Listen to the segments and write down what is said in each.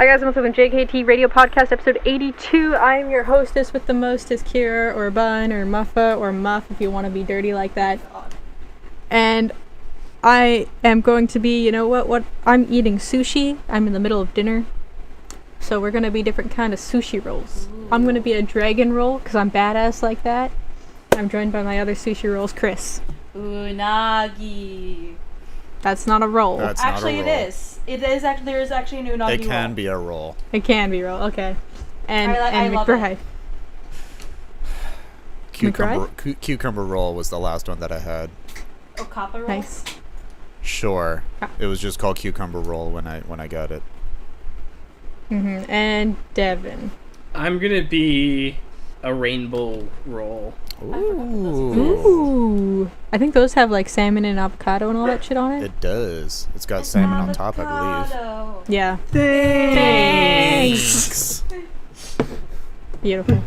Hi guys, I'm with JKT Radio Podcast, episode 82. I am your hostess with the mostest, Kira, or Bun, or Muffa, or Muff, if you want to be dirty like that. And I am going to be, I'm eating sushi. I'm in the middle of dinner. So we're going to be different kind of sushi rolls. Ooh. I'm going to be a dragon roll, because I'm badass like that. I'm joined by my other sushi rolls, Chris. Unagi. That's not a roll. That's actually, not a roll. It is. It is actually. There is actually an unagi roll. It can be a roll. It can be roll. Okay. And I McBride. Cucumber roll was the last one that I had. Oh, copper roll. Nice. Sure. It was just called cucumber roll when I got it. And Devin. I'm gonna be a rainbow roll. Ooh. I think those have like salmon and avocado and all that shit on it. It does. It's got salmon on top, I believe. Yeah. Thanks. Beautiful.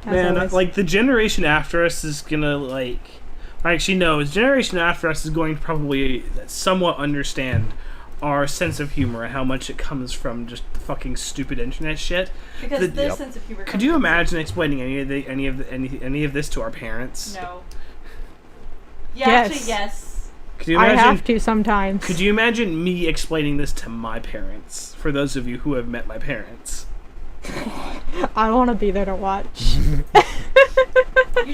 Man, like the generation after us is gonna actually no, the generation after us is going to probably somewhat understand our sense of humor and how much it comes from just fucking stupid internet shit. Because their sense of humor. Could you imagine explaining any of this to our parents? No. Yeah, yes. Actually, yes. Could you imagine, I have to sometimes. Could you imagine me explaining this to my parents? For those of you who have met my parents. I want to be there to watch. You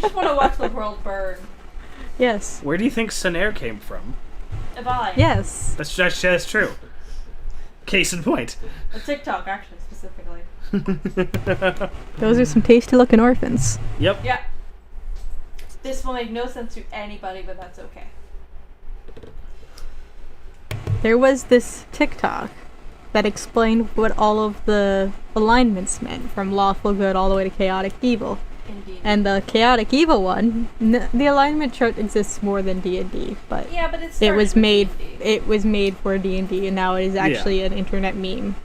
just want to watch the world burn. Yes. Where do you think Sonair came from? A vine. Yes. That's true. Case in point. A TikTok, actually, specifically. Those are some tasty-looking orphans. Yep. Yeah. This will make no sense to anybody, but that's okay. There was this TikTok that explained what all of the alignments meant, from lawful good all the way to chaotic evil. Indeed. And the chaotic evil one, the alignment chart exists more than D&D, but it was made for D&D, and now it is actually an internet meme.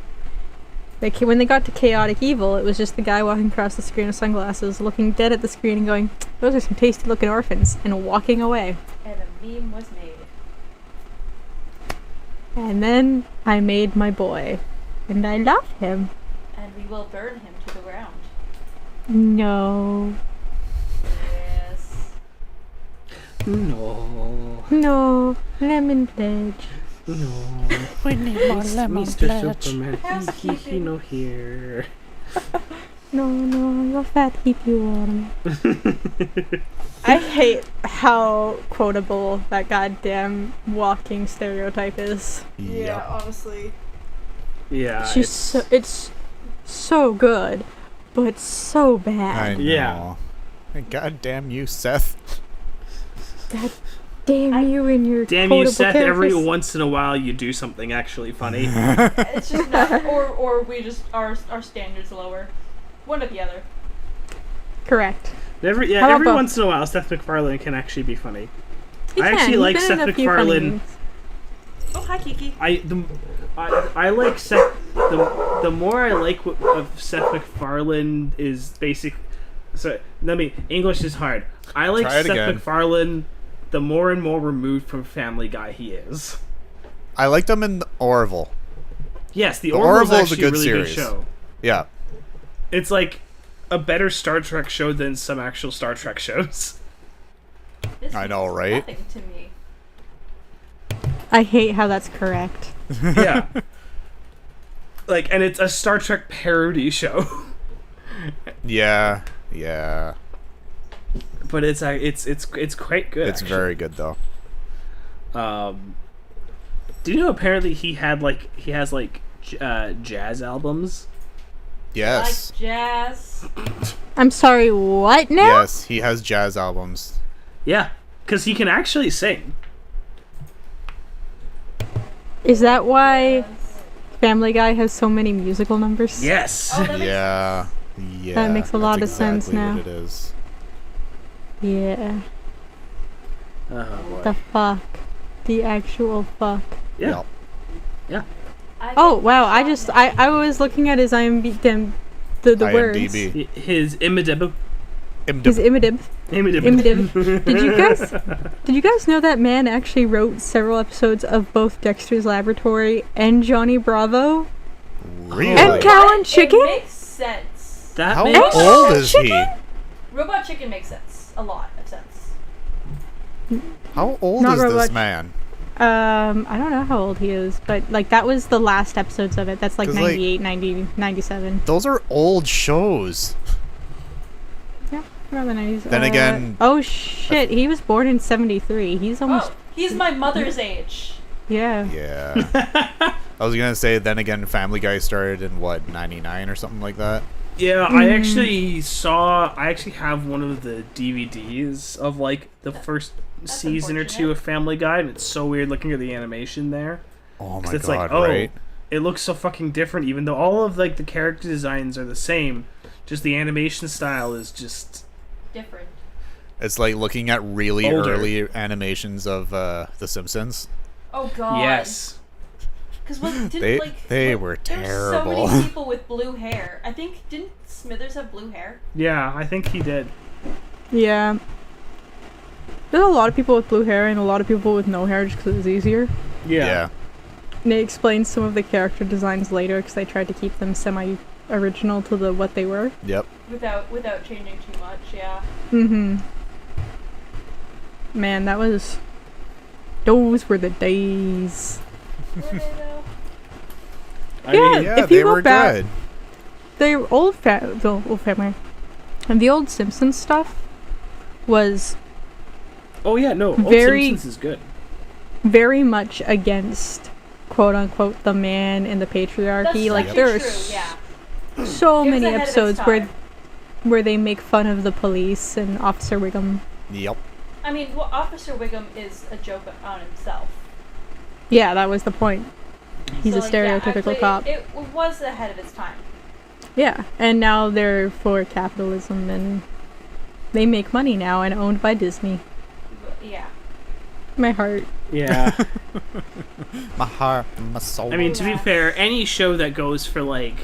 Like when they got to chaotic evil, it was just the guy walking across the screen with sunglasses, looking dead at the screen and going, "Those are some tasty looking orphans," and walking away. And a meme was made. And then I made my boy, and I love him. And we will burn him to the ground. No. Yes. No. Lemon pledge. No. We need more lemon Mr. pledge. Superman, he no here. No, your fat keep you warm. I hate how quotable that goddamn walking stereotype is. Yeah, honestly. Yeah. It's so good. But so bad. I know. Yeah. God damn you, Seth. God damn you and your damn you, Seth. characters. Every once in a while, you do something actually funny. It's just not, or we just our standards lower. One or the other. Correct. Every once in a while, Seth MacFarlane can actually be funny. I actually like Seth MacFarlane. Oh, hi, Kiki. I like Seth. The more I like of Seth MacFarlane is basic. So English is hard. I like Seth MacFarlane. The more and more removed from Family Guy he is. I liked him in Orville. Yes, the Orville is a good really series. Good show. Yeah. It's like a better Star Trek show than some actual Star Trek shows. This I know, right? Nothing to me. I hate how that's correct. Yeah. And it's a Star Trek parody show. Yeah. But it's quite good. It's very good though. Do you know apparently he has jazz albums? Yes. Like jazz. I'm sorry, what now? Yes, he has jazz albums. Yeah, because he can actually sing. Is that why Family Guy has so many musical numbers? Yes. Oh, that Yeah. That makes a lot of sense now. What it is. Yeah. Oh boy. The fuck. The actual fuck. Yeah. Yeah. Oh wow! I was looking at his IMDb, the words. His IMDb. His IMDb. Did you guys know that man actually wrote several episodes of both Dexter's Laboratory and Johnny Bravo? Really? And cow and chicken? It makes sense. That How makes old is he? Robot Chicken makes sense. A lot of sense. How old Not is Robot this man? I don't know how old he is, but like that was the last episodes of it. That's like 'Cause, like, 98, 90, 97. Those are old shows. Yeah, around the 90s. Then again- Oh shit, he was born in 73. He's almost. Oh, he's my mother's age. Yeah. Yeah. I was gonna say, then again, Family Guy started in what, 99 or something like that? Yeah, I actually have one of the DVDs of like the first season or two of Family Guy, and it's so weird looking at the animation there. Oh my 'Cause it's god, like, oh, right? it looks so fucking different, even though all of like the character designs are the same. Just the animation style is just Different. It's like looking at really Older. early animations of The Simpsons. Oh god. yes. Because They were There were so terrible. many people with blue hair. I think didn't Smithers have blue hair? Yeah, I think he did. Yeah. There's a lot of people with blue hair and a lot of people with no hair just because it was easier. Yeah. And they explained some of the character designs later because they tried to keep them semi-original to what they were. Yep. Without changing too much. Yeah. Mm-hmm. Man, those were the days. Were they though? I Yeah. mean, Yeah, if you they go were back- good. The old family and the old Simpsons stuff was oh yeah, no, Old Very- Simpsons is good. very much against quote unquote the man and the patriarchy. That's Like actually there are true. Yeah. so It was many ahead of its episodes time. where they make fun of the police and Officer Wiggum. Yep. I mean, well, Officer Wiggum is a joke on himself. Yeah, that was the point. He's So, a like, yeah, stereotypical actually, cop. It was ahead of its time. Yeah, and now they're for capitalism and they make money now and owned by Disney. Yeah. My heart. Yeah. My heart, my soul. I mean, to be fair, any show that goes for like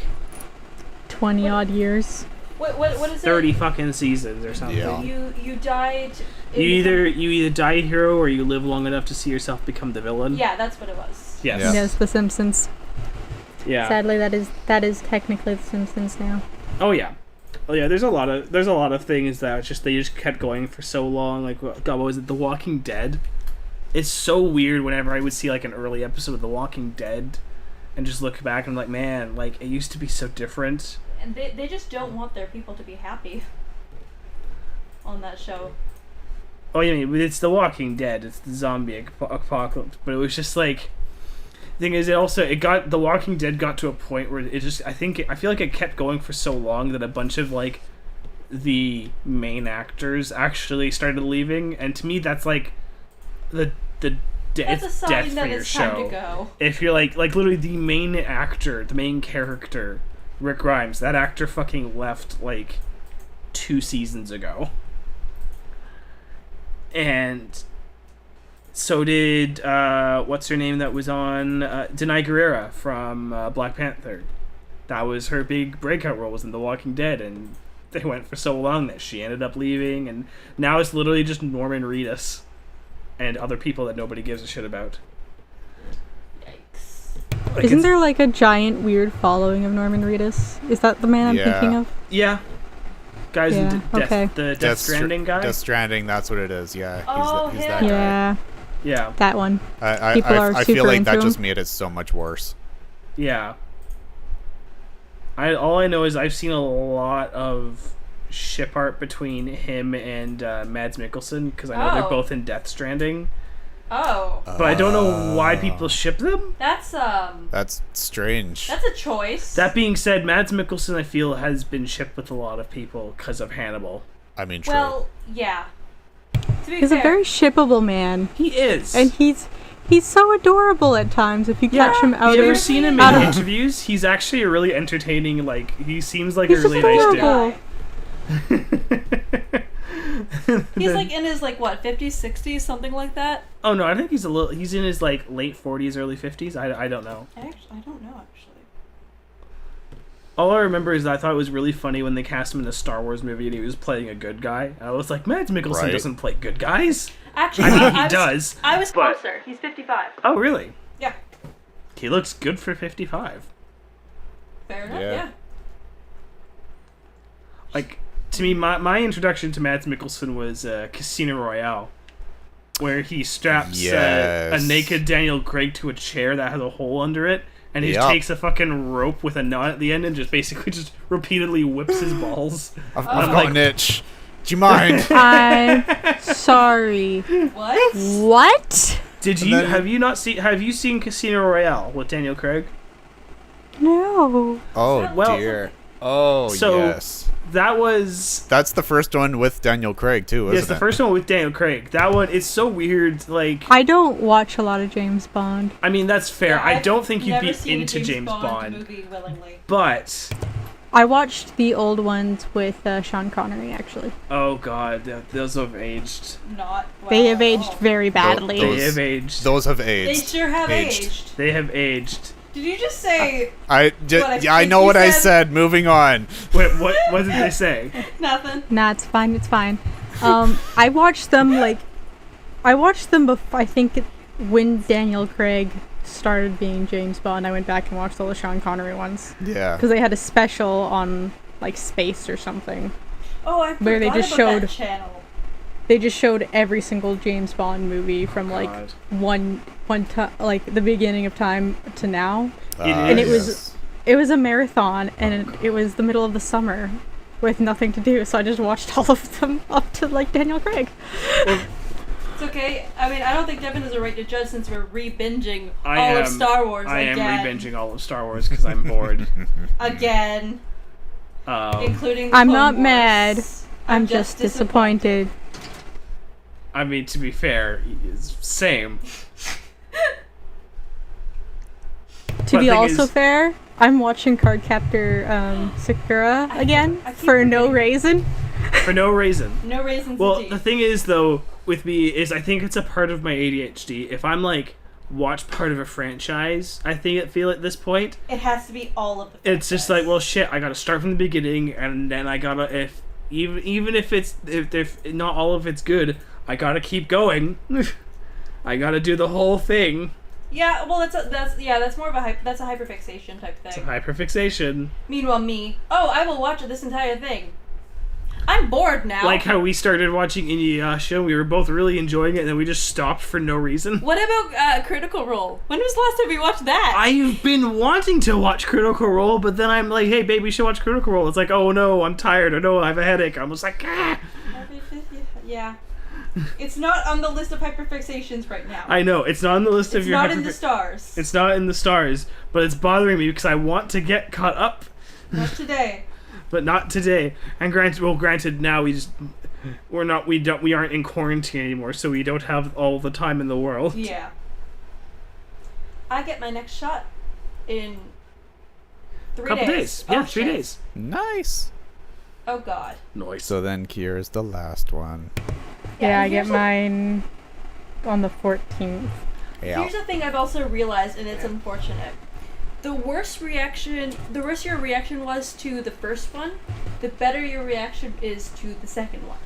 20 odd years. What is 30 it? fucking seasons or something. Yeah. You died. You either die a hero or you live long enough to see yourself become the villain. Yeah, that's what it was. Yes. Yeah. Yes, The Simpsons. Yeah. Sadly, that is technically The Simpsons now. Oh yeah. Oh yeah. There's a lot of things that they just kept going for so long. Like God, what was it? The Walking Dead. It's so weird whenever I would see like an early episode of The Walking Dead, and just look back and I'm like, man, like it used to be so different. And they just don't want their people to be happy on that show. Oh yeah, I mean, it's The Walking Dead. It's the zombie apocalypse, but it was just like. The thing is, The Walking Dead got to a point where it just, I feel like it kept going for so long that a bunch of like the main actors actually started leaving, and to me that's like the That's a death sign for that your it's time to show. go. If you're like literally the main actor, the main character, Rick Grimes, that actor fucking left like 2 seasons ago. And so did what's her name that was on Denai Guerrera from Black Panther. That was her big breakout role, was in The Walking Dead, and they went for so long that she ended up leaving, and now it's literally just Norman Reedus and other people that nobody gives a shit about. Yikes. Like, Isn't it's- there like a giant weird following of Norman Reedus? Is that the man I'm Yeah. thinking of? Yeah. Guys Yeah, in okay. the Death Stranding guy? Death Stranding, that's what it is, yeah. Oh, he's him. that guy. Yeah, Yeah. that one. I People are I feel super like that into just him. made it so much worse. Yeah. All I know is I've seen a lot of ship art between him and Mads Mikkelsen, because I know they're Oh. both in Death Stranding. Oh, But I don't know why people ship them. that's strange. a choice. That being said, Mads Mikkelsen, I feel, has been shipped with a lot of people because of Hannibal. I mean, true. well, yeah. To be He's fair, a very shippable man, He is. and he's so adorable at times. If you catch him out you ever of seen him out in of- interviews? He's actually a really entertaining, like, he seems like He's a really just nice adorable. he's like in his like what 50s, 60s, something like that. Oh no, I think he's in his like late 40s, early 50s. I don't know. I don't know actually. All I remember is that I thought it was really funny when they cast him in a Star Wars movie and he was playing a good guy. I was like, Mads Mikkelsen Right. doesn't play good guys. Actually, I mean, he was- does. I was but- closer. He's 55. Oh, really? Yeah. He looks good for 55. Fair enough. Yeah. Yeah. Like, to me, my introduction to Mads Mikkelsen was Casino Royale, where he straps a naked Daniel Craig to a chair that has a hole under it, and he takes a fucking rope with a knot at the end and just basically just repeatedly whips his balls. I've got an itch. Do you mind? I'm sorry. What? What? Have you seen Casino Royale with Daniel Craig? No. Oh, Well, dear. Oh, so- yes. That's the first one with Daniel Craig, too, isn't it? Yes, the first one with Daniel Craig. That one, it's so weird, like... I don't watch a lot of James Bond. I mean, that's fair. Yeah, I don't think you'd never be seen a into James Bond. movie willingly. But, I watched the old ones with Sean Connery, actually. oh god, those have aged. Not well. They have aged very badly. Those- They have aged. Those have They aged. sure have aged. They have aged. Did you just say I think know you what I said? said. Moving on. Wait, what did they say? nothing? Nah, it's fine. It's fine. I watched them before. I think when Daniel Craig started being James Bond, I went back and watched all the Sean Connery ones Yeah. because they had a special on like space or something. Oh, I forgot Where they just about showed- that channel. They just showed every single James Bond movie from like God. one like the beginning of time to now. And it was- It was a marathon, and it was the middle of the summer with nothing to do, so I just watched all of them up to like Daniel Craig. It's okay. I mean, I don't think Devin has a right to judge since we're re-binging I all am- of Star Wars I am again. re-binging all of Star Wars because I'm bored. Again, including the I'm Clone not Wars. mad. I'm just disappointed. I mean, to be fair, same. To But be the thing also is- fair, I'm watching Cardcaptor Sakura again I keep for no forgetting. reason. For no reason. No reasons Well, indeed. the thing is, though, with me, is I think it's a part of my ADHD. If I'm, like, watch part of a franchise, I feel at this point, It has to be all of the. it's just like, well, shit, I gotta start from the beginning, and then I gotta, even if not all of it's good, I gotta keep going. I gotta do the whole thing. Yeah, well, that's more of a that's a hyperfixation type thing. It's a hyperfixation. Meanwhile, me, I will watch this entire thing. I'm bored now. Like how we started watching Inuyasha, we were both really enjoying it, and then we just stopped for no reason. What about Critical Role? When was the last time you watched that? I've been wanting to watch Critical Role, but then I'm like, hey, babe, we should watch Critical Role. It's like, oh no, I'm tired, or no, I have a headache. I'm just like, ah. Yeah. It's not on the list of hyperfixations right now. I know, it's not on the list of It's your not in the stars. It's not in the stars, but it's bothering me because I want to get caught up, Not today. but not today. And granted, now we aren't in quarantine anymore, so we don't have all the time in the world. Yeah. I get my next shot in 3 Couple days. days. Yeah, 3 shit. days. Nice. Oh god. Noise. So then Kira's the last one. Yeah, I and get here's mine on the 14th. Yeah. Here's the thing I've also realized, and it's unfortunate. The worse your reaction was to the first one, the better your reaction is to the second one.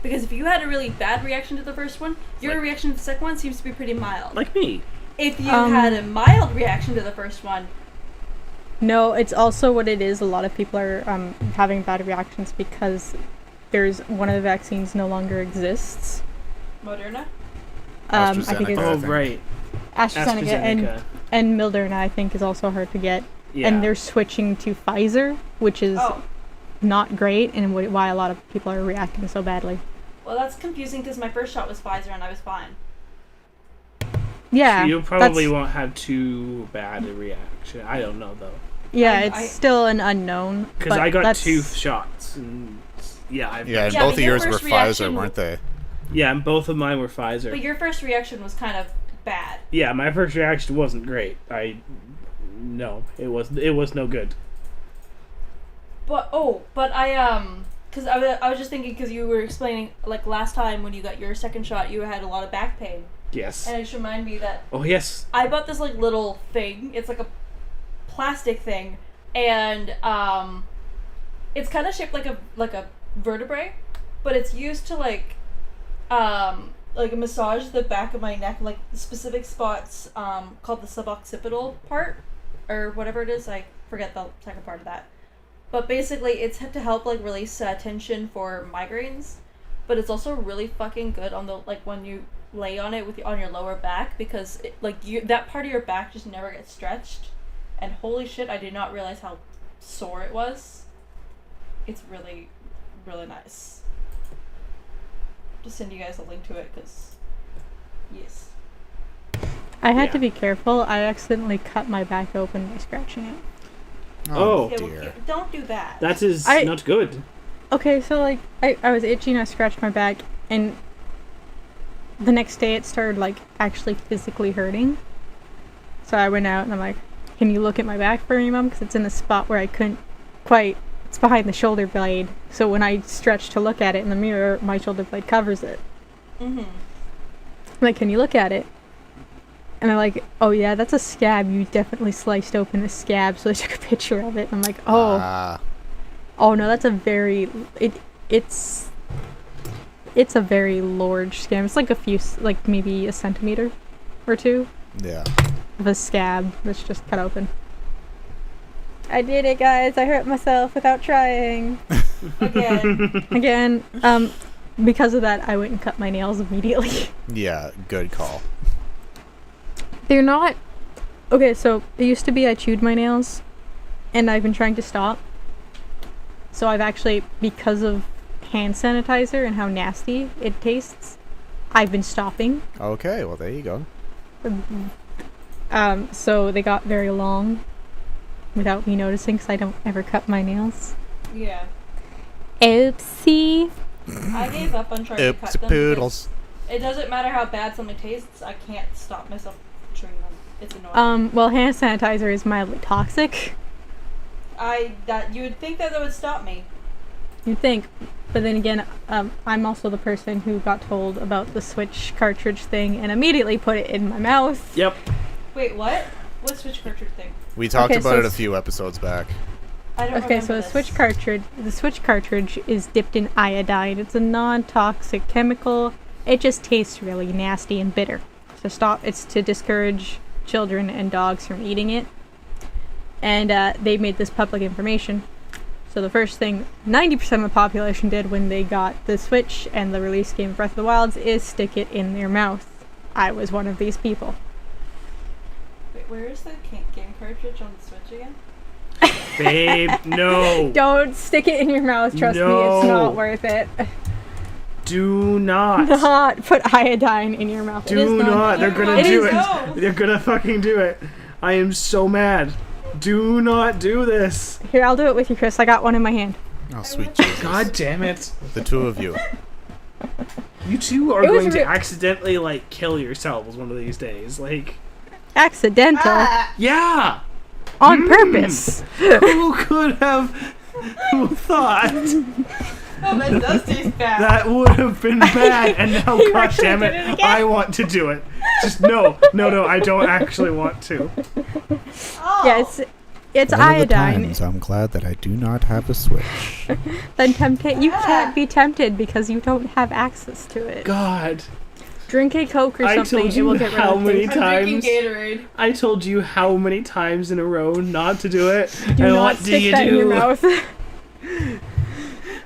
Because if you had a really bad reaction to the first one, your reaction to the second one seems to be pretty mild. Like me. If you had a mild reaction to the first one, No, it's also what it is. A lot of people are having bad reactions because there's one of the vaccines no longer exists. Moderna? I think AstraZeneca. it's Oh, think. right. AstraZeneca, and Moderna. I think is also hard to get, Yeah. and they're switching to Pfizer, which is not great, and why a lot of people are reacting so badly. Well, that's confusing because my first shot was Pfizer and I was fine. Yeah, You probably that's- won't have too bad a reaction. I don't know, though. Yeah, I- it's still an unknown. Because but I got that's- 2 shots. And Yeah, and Yeah, both but of your yours were first Pfizer, reaction- weren't they? Yeah, and both of mine were Pfizer. But your first reaction was kind of bad. Yeah, my first reaction wasn't great. No, it was no good. But because I was just thinking because you were explaining like last time when you got your second shot you had a lot of back pain, Yes. and it just reminded me that Oh yes. I bought this like little thing. It's like a plastic thing, and it's kind of shaped like a vertebrae, but it's used to like massage the back of my neck, like specific spots called the suboccipital part or whatever it is. Like forget the second part of that. But basically, it's to help like release tension for migraines, but it's also really fucking good on the like when you lay on it on your lower back because that part of your back just never gets stretched. And holy shit, I did not realize how sore it was. It's really, really nice. Just send you guys a link to it because, yes. I had to be careful. I accidentally cut my back open by scratching it. Oh, dear. Don't do that. That is not good. Okay, so like I was itching, I scratched my back, and the next day it started like actually physically hurting. So I went out and I'm like, can you look at my back for me, Mom? Because it's in a spot where I couldn't quite, it's behind the shoulder blade. So when I stretch to look at it in the mirror, my shoulder blade covers it. Mm-hmm. I'm like, can you look at it? And they're like, oh yeah, that's a scab. You definitely sliced open a scab. So they took a picture of it. And I'm like, oh no, that's a very, it's a very large scab. It's like like maybe a centimeter or two. Yeah. Of a scab that's just cut open. I did it, guys. I hurt myself without trying. Again. Because of that, I went and cut my nails immediately. Yeah, good call. They're not... Okay, so it used to be I chewed my nails, and I've been trying to stop. So I've actually, because of hand sanitizer and how nasty it tastes, I've been stopping. Okay, well there you go. So they got very long without me noticing because I don't ever cut my nails. Yeah. Oopsie. I gave up on trying to cut them. Poodles. It doesn't matter how bad something tastes. I can't stop myself from chewing them. It's annoying. Well, hand sanitizer is mildly toxic. You would think that would stop me. You'd think, but then again, I'm also the person who got told about the Switch cartridge thing and immediately put it in my mouth. Yep. Wait, what? What Switch cartridge thing? We talked about it a few episodes back. I don't Okay, so the Switch cartridge is dipped in iodine. It's a non-toxic chemical. It just tastes really nasty and bitter. So it's to discourage children and dogs from eating it. And they made this public information. So the first thing 90% of the population did when they got the Switch and the release game Breath of the Wilds is stick it in their mouth. I was one of these people. Wait, where is the game cartridge on the Switch again? Babe, no. Don't stick it in your mouth, trust me, it's not worth it. Do not. Not put iodine in your mouth. Do not. They're gonna do it. They're gonna fucking do it. I am so mad. Do not do this. Here, I'll do it with you, Chris. I got one in my hand. Oh, sweet Jesus. God damn it. The two of you. You two are going to accidentally, like, kill yourselves one of these days. Like... Accidental? Yeah! On purpose. Who could have thought? Oh, that does taste bad. That would have been bad, and now, god damn it, I want to do it. Just no, I don't actually want to. Oh. Yeah, it's One iodine. Of the times, I'm glad that I do not have a Switch. Then you can't be tempted because you don't have access to it. God. Drink a Coke or I something. told you it will get how many times. I'm drinking Gatorade. I told you how many times in a row not to do it. Do and not what stick do you that do? in your mouth.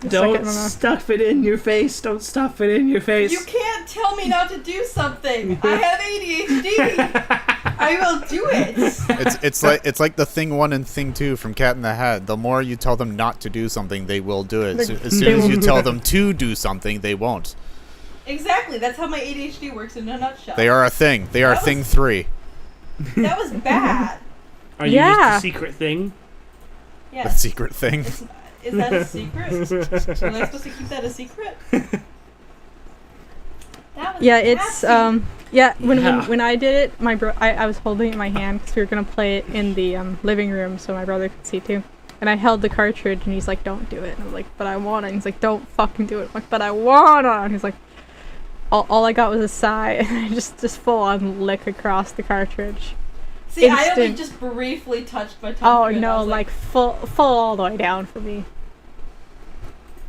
Don't stuff it in your face. Don't stuff it in your face. You can't tell me not to do something. I have ADHD. I will do it. It's like the Thing 1 and Thing 2 from Cat in the Hat. The more you tell them not to do something, they will do it. As soon as you tell them to do something, they won't. Exactly. That's how my ADHD works in a nutshell. They are a thing. They are Thing 3. That was bad. Are you just a secret thing? Yeah. The secret thing. Is that a secret? Am I supposed to keep that a secret? That was it's nasty. when I did it, I was holding it in my hand because we were gonna play it in the living room so my brother could see too. And I held the cartridge and he's like, "Don't do it." And I was like, "But I want it." And he's like, "Don't fucking do it." I'm like, "But I want it." And he's like, all I got was a sigh and I just full on lick across the cartridge. See, I only just briefly touched my tongue. Oh no, like full all the way down for me.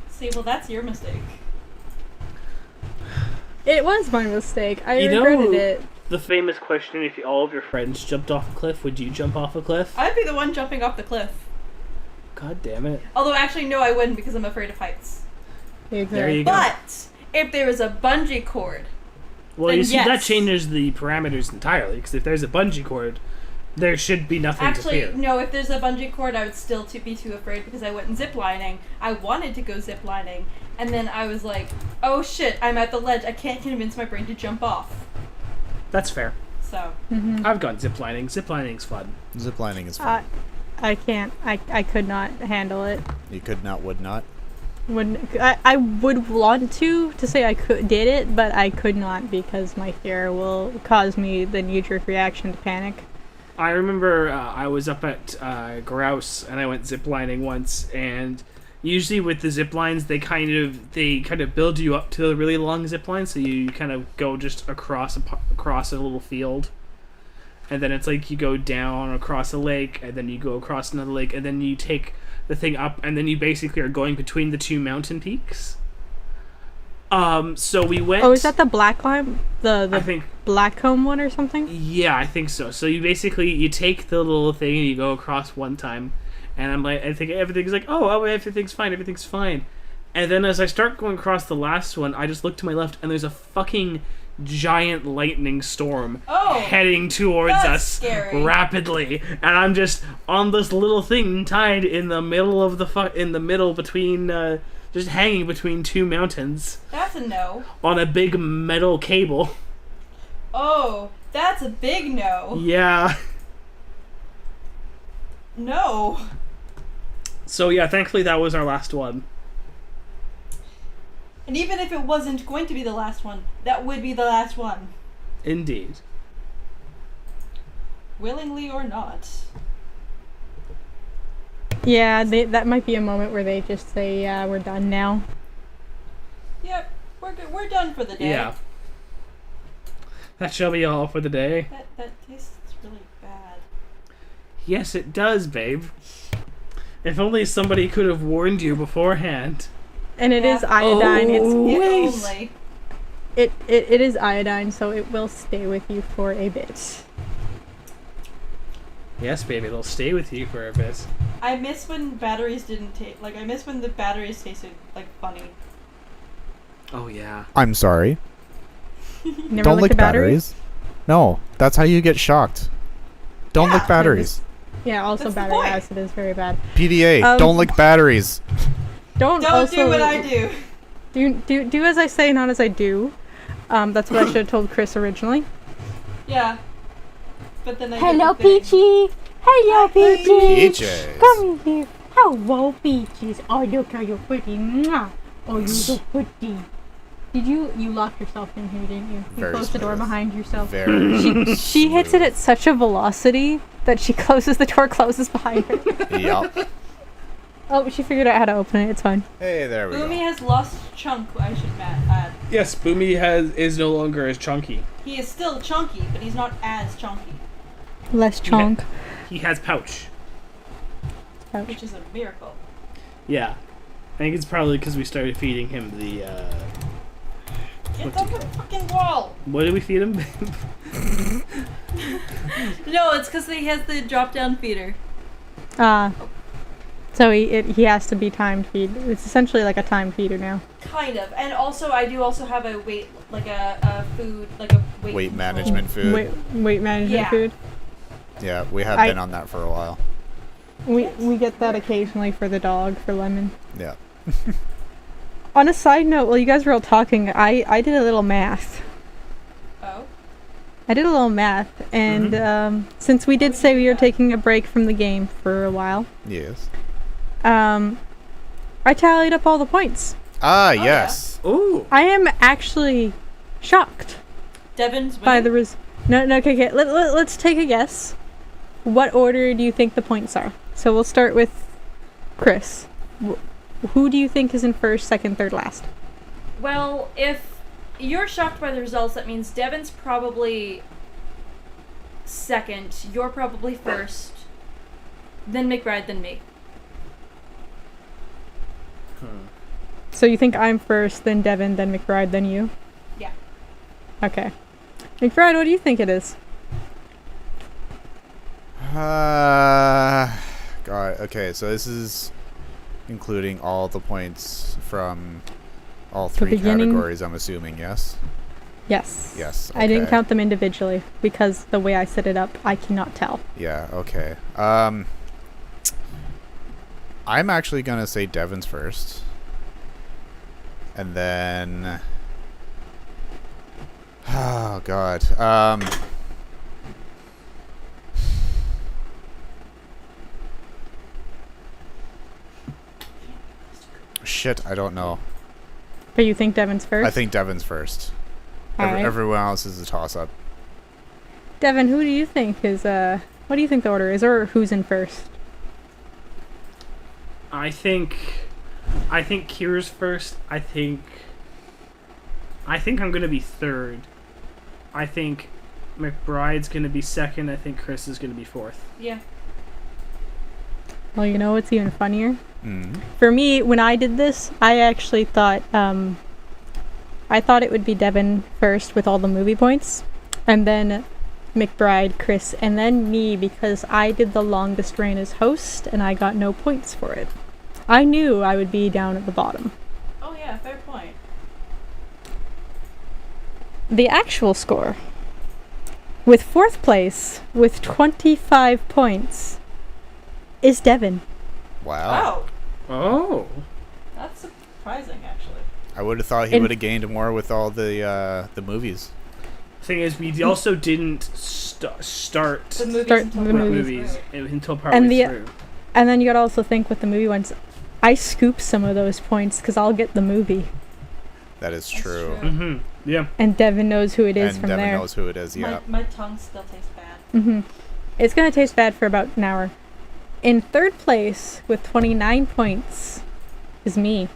See, well, that's your mistake. It was my mistake. I regretted it. The famous question, if all of your friends jumped off a cliff, would you jump off a cliff? I'd be the one jumping off the cliff. God damn it. Although, actually, no, I wouldn't because I'm afraid of heights. Exactly. There you go. But if there was a bungee cord, Well, then you see, yes. that changes the parameters entirely, because if there's a bungee cord, there should be nothing actually, to fear. no, if there's a bungee cord, I would still be too afraid because I went ziplining. I wanted to go ziplining, and then I was like, oh shit, I'm at the ledge. I can't convince my brain to jump off. That's fair. So. Mm-hmm. I've gone ziplining. Ziplining's fun. Ziplining is fun. I can't. I could not handle it. You could not, would not. I would want to say I did it, but I could not because my fear will cause me the knee-jerk reaction to panic. I remember I was up at Grouse and I went ziplining once, and usually with the zip lines they kind of build you up to a really long zip line, so you kind of go just across a little field, and then it's like you go down across a lake, and then you go across another lake, and then you take the thing up, and then you basically are going between the two mountain peaks. So we went... Oh, is that the black climb? I The think... Blackcomb one or something? Yeah, I think so. So you take the little thing and you go across one time, and I think everything's like, oh, everything's fine. And then as I start going across the last one, I just look to my left, and there's a fucking giant lightning storm heading towards us scary. Rapidly, and I'm just on this little thing tied in the middle of between just hanging between two mountains. That's a no. On a big metal cable. Oh, that's a big no. Yeah. No. So yeah, thankfully that was our last one. And even if it wasn't going to be the last one, that would be the last one. Indeed. Willingly or not. Yeah, that might be a moment where they just say, yeah, we're done now. Yep, we're done for the day. Yeah. That shall be all for the day. That tastes really bad. Yes, it does, babe. If only somebody could have warned you beforehand. And it is iodine. If only. It is iodine, so it will stay with you for a bit. Yes, baby, it'll stay with you for a bit. I miss when batteries didn't taste... Like, I miss when the batteries tasted, like, funny. Oh, yeah. I'm sorry. Never Don't lick lick the batteries? batteries. No, that's how you get shocked. Don't lick batteries. Yeah, also That's the battery point. acid is very bad. PDA, don't lick batteries. Don't do what I do. Do as I say, not as I do. That's what I should have told Chris originally. Yeah. But then I Hello, did the thing. Peachy. Hello, Peachy. Peaches. Come here. Hello, Peaches. Oh, look how you're pretty. Mwah. Oh, you're so pretty. Did you locked yourself in here, didn't you? You Very closed the door smooth. behind yourself. Very She hits it at such a velocity that she closes the door, closes behind her. Yup. Oh, she figured out how to open it. It's fine. Hey, there we Boomy go. has lost chunk, I should add. Yes, Boomy is no longer as chunky. He is still chunky, but he's not as chunky. Less chunk. He has pouch. Which is a miracle. Yeah. I think it's probably because we started feeding him the, Get off the fucking wall! what did we feed him? No, it's because he has the drop-down feeder. So he has to be timed feed. It's essentially like a timed feeder now. Kind of. And also, I do also have a weight, like a food, like a weight Weight control. management food. Weight management Yeah. food. Yeah, we have I- been on that for a while. We get that occasionally for the dog, for Lemon. Yeah. On a side note, while you guys were all talking, I did a little math. Oh? I did a little math, and since we did say we were taking a break from the game for a while, Yes. I tallied up all the points. Ah, yes. Ooh. I am actually shocked Devin's by winning? the No, okay. Let's take a guess. What order do you think the points are? So we'll start with Chris. Who do you think is in first, second, third, last? Well, if you're shocked by the results, that means Devin's probably second, you're probably first, then McBride, then me. So you think I'm first, then Devin, then McBride, then you? Yeah. Okay. McBride, what do you think it is? God. Okay, so this is including all the points from all three categories, I'm assuming, yes? Yes. Yes. Okay. I didn't count them individually because the way I set it up, I cannot tell. Yeah, okay. I'm actually going to say Devin's first. And then... Oh, God. Shit, I don't know. But you think Devin's first? I think Devin's first. Alright. Everyone else is a toss-up. Devin, who do you think is, what do you think the order is, or who's in first? I think Kira's first. I think I'm gonna be third. I think McBride's gonna be second. I think Chris is gonna be fourth. Yeah. Well, you know what's even funnier? Mm. For me, when I did this, I actually thought, I thought it would be Devin first with all the movie points, and then McBride, Chris, and then me, because I did the longest reign as host, and I got no points for it. I knew I would be down at the bottom. Oh yeah, fair point. The actual score, with fourth place, with 25 points, is Devin. Wow. Oh. That's surprising, actually. I would have thought he would have gained more with all the movies. Thing is, we also didn't start The movies Start until the partway movies. until partway through. And then you gotta also think with the movie ones, I scoop some of those points because I'll get the movie. That is That's true. true. Mm-hmm. Yeah. And Devin knows who it is And from Devin there. knows who it is, yeah. My tongue still tastes bad. It's gonna taste bad for about an hour. In third place with 29 points is me.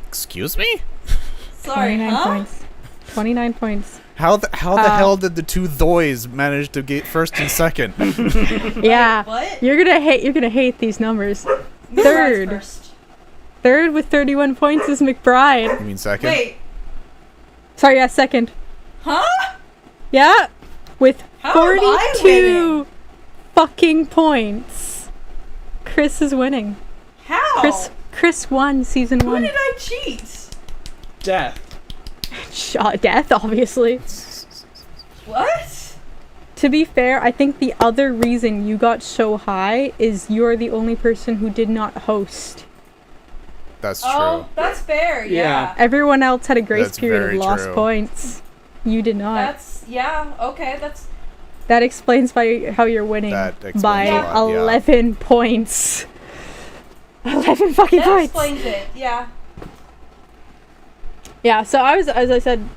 Excuse me? Sorry, 29 huh? points. 29 points. How the hell did the two Thoys manage to get first and second? Yeah. What? You're gonna hate these numbers. McBride's Third. first. Third with 31 points is McBride. You mean second? Wait, Sorry, yeah, second. huh? Yeah. With How am I 42 winning? fucking points. Chris is winning. How? Chris won season Who 1. did I cheat? Death. Death, obviously. What? To be fair, I think the other reason you got so high is you're the only person who did not host. That's true. Oh, that's fair. Yeah. Everyone else had a grace That's period very and lost true. points. You did not. That's okay. That explains how you're winning That explains by a lot, yeah. 11 points. 11 fucking That points. explains it. Yeah. Yeah, so as I said,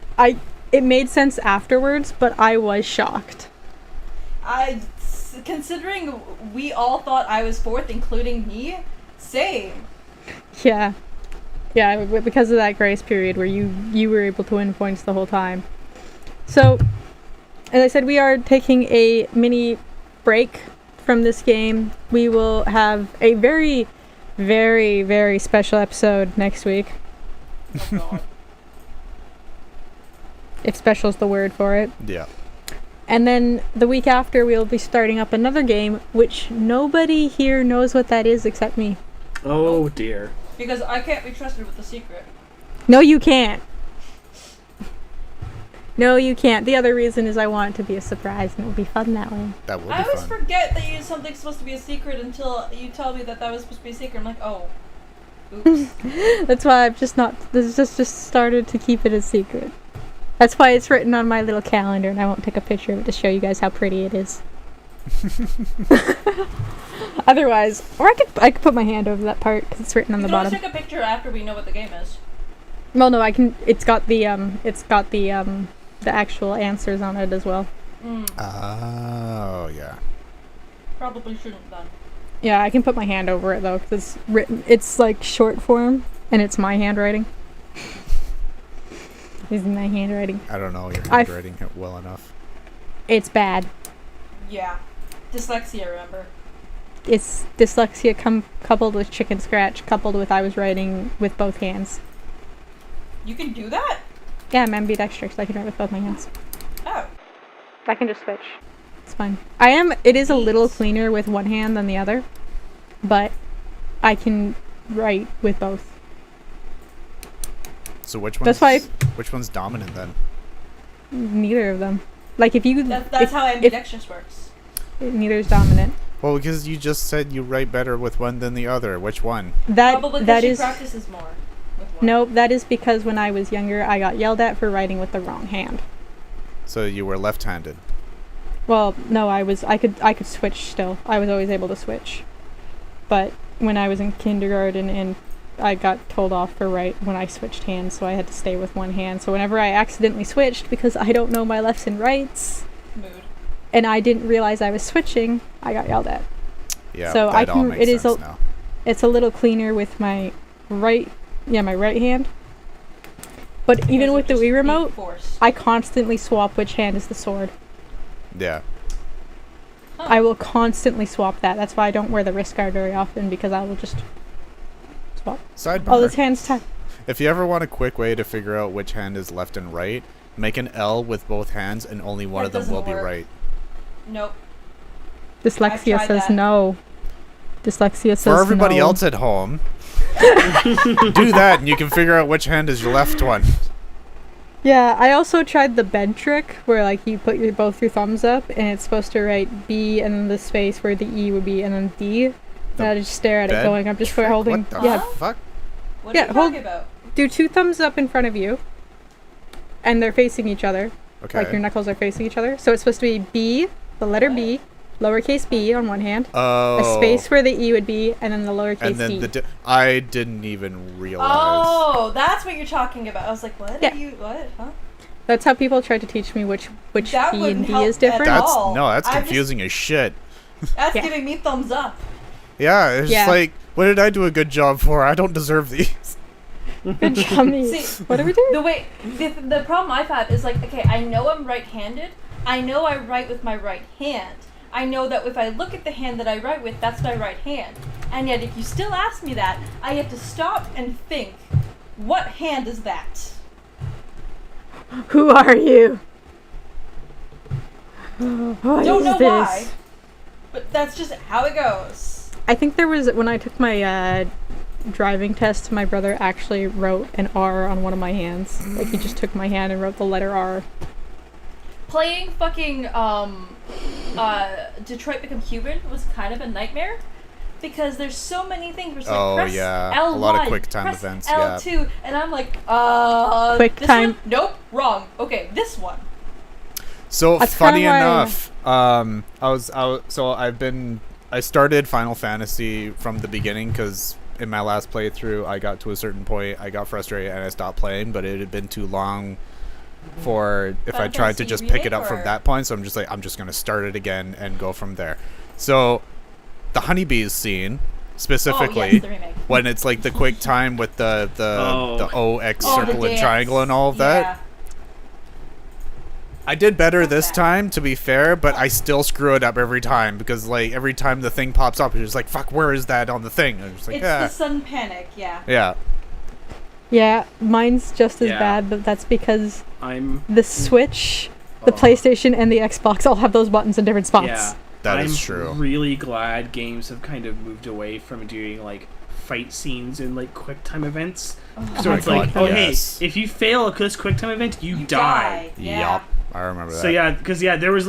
it made sense afterwards, but I was shocked. Considering we all thought I was fourth, including me, same. Yeah, because of that grace period where you were able to win points the whole time. So, as I said, we are taking a mini break from this game. We will have a very, very, very special episode next week. Oh, God. If special is the word for it. Yeah. And then the week after, we'll be starting up another game, which nobody here knows what that is except me. Oh dear. Because I can't be trusted with the secret. No, you can't. No, you can't. The other reason is I want it to be a surprise, and it'll be fun that way. That will be I always fun. forget that something's supposed to be a secret until you tell me that was supposed to be a secret. I'm like, oh, oops. That's why I've just not. This is just started to keep it a secret. That's why it's written on my little calendar, and I won't take a picture of it to show you guys how pretty it is. Otherwise, or I could put my hand over that part because it's written on You the can always bottom. take a picture after we know what the game is. Well, no, I can. It's got the actual answers on it as well. Oh, yeah. Probably shouldn't then. Yeah, I can put my hand over it though because it's written. It's like short form, and it's my handwriting. This is my handwriting. I don't know your handwriting well enough. It's bad. Yeah. Dyslexia, remember? It's dyslexia coupled with chicken scratch, coupled with I was writing with both hands. You can do that? Yeah, I'm ambidextrous. I can write with both my hands. Oh. I can just switch. It's fine. It is a little cleaner with one hand than the other, but I can write with both. So which one's dominant then? Neither of them. Like if you. That's how ambidextrous works. Neither is dominant. Well, because you just said you write better with one than the other. Which one? Probably because she practices more with one. Nope, that is because when I was younger, I got yelled at for writing with the wrong hand. So you were left-handed. Well, no, I could switch still. I was always able to switch. But when I was in kindergarten and I got told off for when I switched hands, so I had to stay with one hand. So whenever I accidentally switched, because I don't know my lefts and rights, and I didn't realize I was switching, I got yelled at. Yeah, so that all makes sense now. It's a little cleaner with my right hand. But because even with the Wii remote, I constantly swap which hand is the sword. Yeah. Huh. I will constantly swap that. That's why I don't wear the wrist guard very often, because I will just swap. Sidebar. Oh, this hand's tight. If you ever want a quick way to figure out which hand is left and right, make an L with both hands and only one of them will be right. Nope. Dyslexia says no. Dyslexia says no. For everybody else at home, do that and you can figure out which hand is your left one. Yeah, I also tried the bend trick where like you put both your thumbs up and it's supposed to write B and then the space where the E would be and then D. And I just stare at it going, I'm just holding. What the fuck? What are you talking about? Do 2 thumbs up in front of you and they're facing each other. Okay. Like your knuckles are facing each other. So it's supposed to be B, the letter B, lowercase b on one hand, a space where the E would be, and then the lowercase and then d. I didn't even realize. Oh, that's what you're talking about. I was like, what? Yeah. What? Huh? That's how people try to teach me which B and D is different. That's confusing as shit. That's giving me thumbs up. Yeah, it's like, what did I do a good job for? I don't deserve these. Good job, me. See, what are we doing? The problem I've had is like, okay, I know I'm right-handed. I know I write with my right hand. I know that if I look at the hand that I write with, that's my right hand. And yet, if you still ask me that, I have to stop and think, what hand is that? Who are you? Don't know why, but that's just how it goes. I think there was, when I took my driving test, my brother actually wrote an R on one of my hands. Like, he just took my hand and wrote the letter R. Playing fucking Detroit Become Human was kind of a nightmare because there's so many things. Like, press L1, a lot of quick time press events. L2, and I'm like, quick this time. One? Nope, wrong. Okay, this one. So funny enough, I started Final Fantasy from the beginning because in my last playthrough I got to a certain point, I got frustrated and I stopped playing, but it had been too long for if I tried to just pick it up from that point, so I'm just gonna start it again and go from there. So the honeybees scene specifically, when it's like the quick time with the OX circle and triangle and all of that, I did better this time, to be fair, but I still screw it up every time because like every time the thing pops up, it's just like, fuck, where is that on the thing? And I'm just like, it's the sudden panic. Yeah, mine's just as bad, but that's because the Switch, the PlayStation, and the Xbox all have those buttons in different spots. Yeah, that is true. I'm really glad games have kind of moved away from doing like fight scenes and like quick time events. So it's like, hey, if you fail this quick time event, you die. Yup, I remember that. So because there was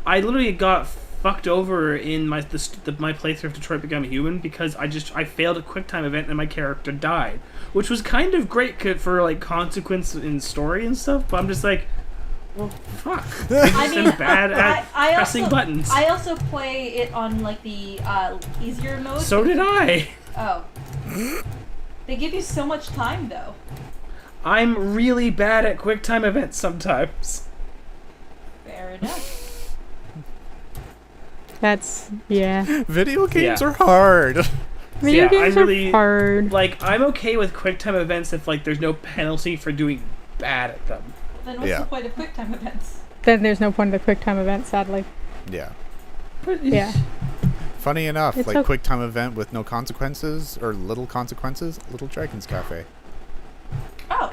I literally got fucked over in my playthrough of Detroit Become Human because I failed a quick time event and my character died, which was kind of great for like consequence in story and stuff. But I'm just like, well, fuck. I'm bad at pressing buttons. I also play it on like the easier mode. So did I. Oh. They give you so much time though. I'm really bad at quick time events sometimes. Fair enough. Video games are hard. Video games are hard. Like, I'm okay with quick time events if like there's no penalty for doing bad at them. Then what's the point of quick time events? Then there's no point of the quick time event, sadly. Yeah. Yeah. Funny enough, quick time event with no consequences or little consequences, Little Dragon's Cafe. Oh.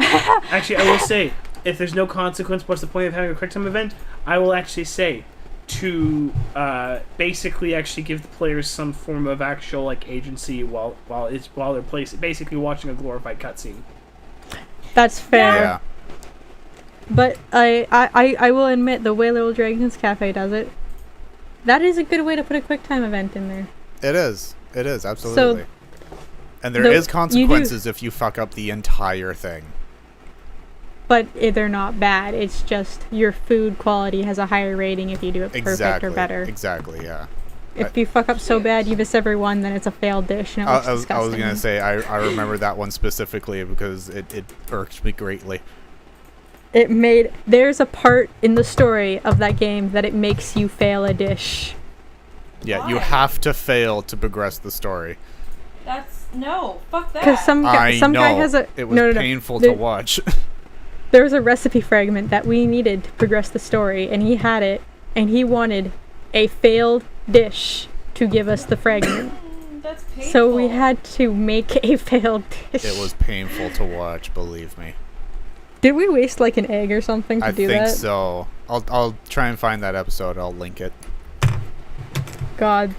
Actually, I will say, if there's no consequence, what's the point of having a quick time event? I will actually say to basically actually give the players some form of actual like agency while they're basically watching a glorified cutscene. That's fair. Yeah. But I will admit the way Little Dragons Cafe does it, that is a good way to put a quick time event in there. It is, absolutely. So, and there is consequences if you fuck up the entire thing. But they're not bad. It's just your food quality has a higher rating if you do it perfect or better. Exactly, yeah. If you fuck up so bad you miss every one, then it's a failed dish and it looks disgusting. I was going to say, I remember that one specifically because it irked me greatly. There's a part in the story of that game that it makes you fail a dish. Yeah, Why? you have to fail to progress the story. No, fuck that. Because some guy has a... It was painful to watch. There was a recipe fragment that we needed to progress the story, and he had it, and he wanted a failed dish to give us the fragment. That's painful. So we had to make a failed dish. It was painful to watch, believe me. Did we waste like an egg or something to do that? I think so. I'll try and find that episode. I'll link it. God,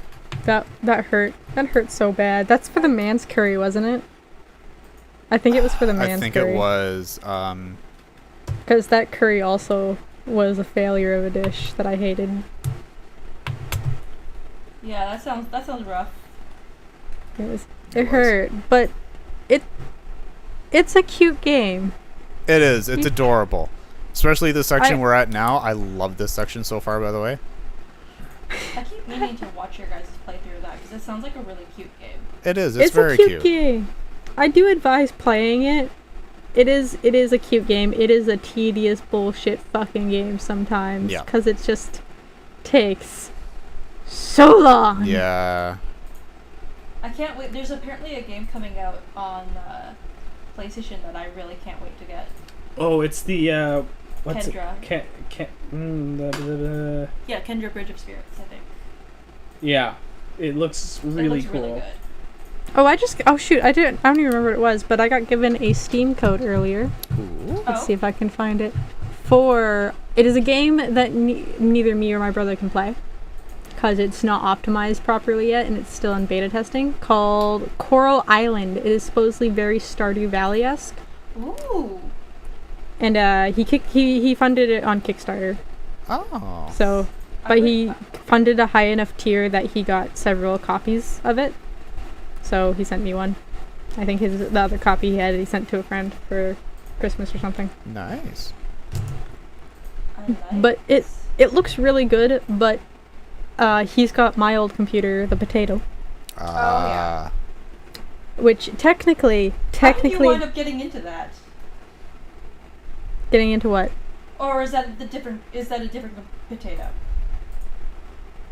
that hurt. That hurt so bad. That's for the man's curry, wasn't it? I think it was for the man's curry. I think it was. Because that curry also was a failure of a dish that I hated. Yeah, that sounds rough. It hurt, but it's a cute game. It is. It's adorable. Especially the section we're at now. I love this section so far, by the way. I keep meaning to watch your guys' playthrough of that because it sounds like a really cute game. It is. It's very a cute game. I do advise playing it. It is a cute game. It is a tedious bullshit fucking game sometimes. Yeah. Because it just takes so long. Yeah. I can't wait. There's apparently a game coming out on PlayStation that I really can't wait to get. Oh, it's the what's Kendra. Yeah, Kendra Bridge of Spirits, I think. Yeah, it looks really cool. Really good. Oh shoot, I don't even remember what it was, but I got given a Steam code earlier. Ooh. Let's see if I can find it. It is a game that neither me or my brother can play because it's not optimized properly yet and it's still in beta testing, called Coral Island. It is supposedly very Stardew Valley-esque. Ooh. And he funded it on Kickstarter. Oh. So, but he funded a high enough tier that he got several copies of it. So he sent me one. I think the other copy he sent to a friend for Christmas or something. Nice. But it looks really good, but he's got my old computer, the Potato. Yeah. Which technically How did you wind up getting into that? Getting into what? Or is that a different potato?